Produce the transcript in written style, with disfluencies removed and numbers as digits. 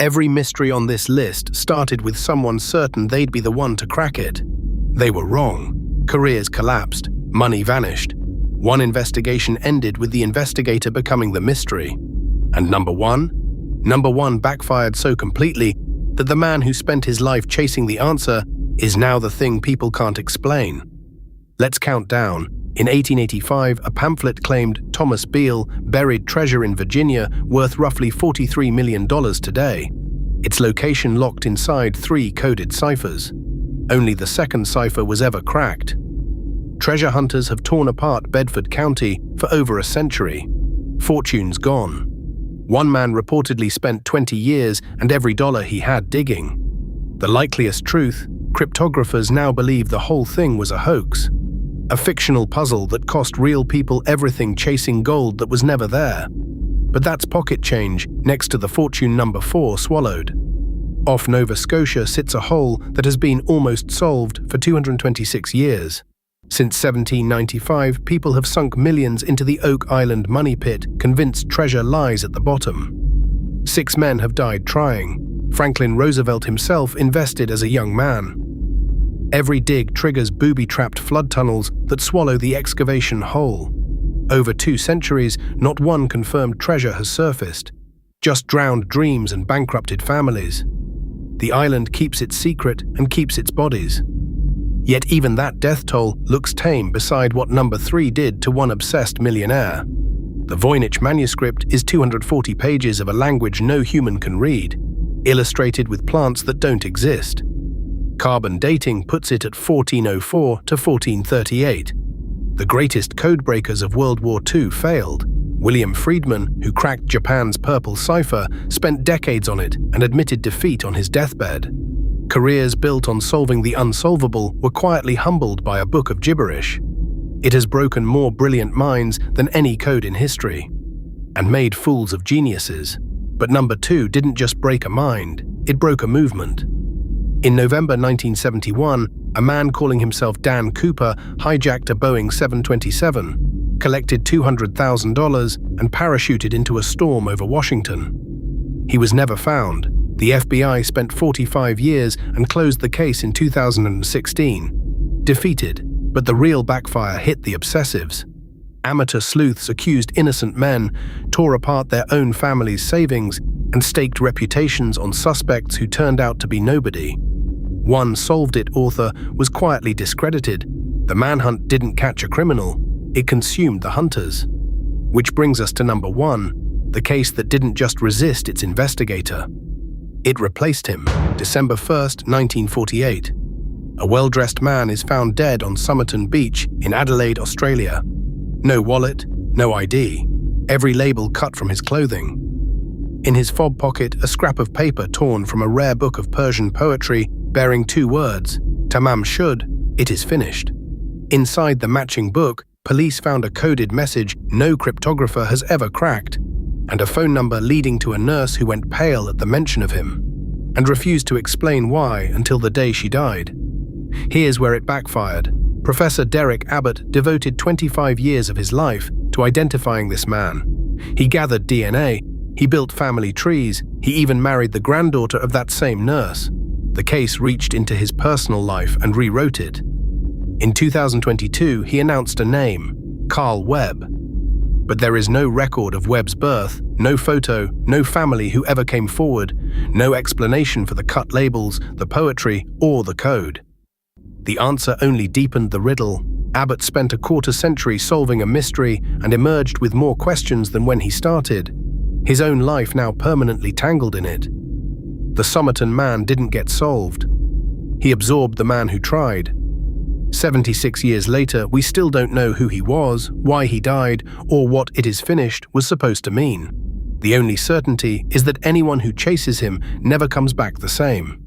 Every mystery on this list started with someone certain they'd be the one to crack it. They were wrong. Careers collapsed. Money vanished. One investigation ended with the investigator becoming the mystery. And number one backfired so completely that the man who spent his life chasing the answer is now the thing people can't explain. Let's count down. In 1885, a pamphlet claimed Thomas Beale buried treasure in Virginia worth roughly $43 million today. Its location locked inside 3 coded ciphers. Only the second cipher was ever cracked. Treasure hunters have torn apart Bedford County for over a century. Fortunes gone. One man reportedly spent 20 years and every dollar he had digging. The likeliest truth, cryptographers now believe the whole thing was a hoax. A fictional puzzle that cost real people everything chasing gold that was never there. But that's pocket change next to the fortune number 4 swallowed. Off Nova Scotia sits a hole that has been almost solved for 226 years. Since 1795, people have sunk millions into the Oak Island money pit, convinced treasure lies at the bottom. 6 men have died trying. Franklin Roosevelt himself invested as a young man. Every dig triggers booby-trapped flood tunnels that swallow the excavation whole. Over 2 centuries, not one confirmed treasure has surfaced. Just drowned dreams and bankrupted families. The island keeps its secret and keeps its bodies. Yet even that death toll looks tame beside what number 3 did to one obsessed millionaire. The Voynich manuscript is 240 pages of a language no human can read, illustrated with plants that don't exist. Carbon dating puts it at 1404 to 1438. The greatest codebreakers of World War II failed. William Friedman, who cracked Japan's purple cipher, spent decades on it and admitted defeat on his deathbed. Careers built on solving the unsolvable were quietly humbled by a book of gibberish. It has broken more brilliant minds than any code in history, and made fools of geniuses. But number 2 didn't just break a mind, it broke a movement. In November 1971, a man calling himself Dan Cooper hijacked a Boeing 727, collected $200,000 and parachuted into a storm over Washington. He was never found. The FBI spent 45 years and closed the case in 2016. Defeated, but the real backfire hit the obsessives. Amateur sleuths accused innocent men, tore apart their own families' savings, and staked reputations on suspects who turned out to be nobody. One Solved It author was quietly discredited. The manhunt didn't catch a criminal, it consumed the hunters. Which brings us to number 1, the case that didn't just resist its investigator. It replaced him, December 1st, 1948. A well-dressed man is found dead on Somerton Beach in Adelaide, Australia. No wallet, no ID, every label cut from his clothing. In his fob pocket, a scrap of paper torn from a rare book of Persian poetry bearing 2 words, Tamam Shud, it is finished. Inside the matching book, police found a coded message no cryptographer has ever cracked, and a phone number leading to a nurse who went pale at the mention of him, and refused to explain why until the day she died. Here's where it backfired. Professor Derek Abbott devoted 25 years of his life to identifying this man. He gathered DNA, he built family trees, he even married the granddaughter of that same nurse. The case reached into his personal life and rewrote it. In 2022, he announced a name, Carl Webb. But there is no record of Webb's birth, no photo, no family who ever came forward, no explanation for the cut labels, the poetry, or the code. The answer only deepened the riddle. Abbott spent a quarter-century solving a mystery and emerged with more questions than when he started, his own life now permanently tangled in it. The Somerton man didn't get solved. He absorbed the man who tried. 76 years later, we still don't know who he was, why he died, or what "it is finished" was supposed to mean. The only certainty is that anyone who chases him never comes back the same.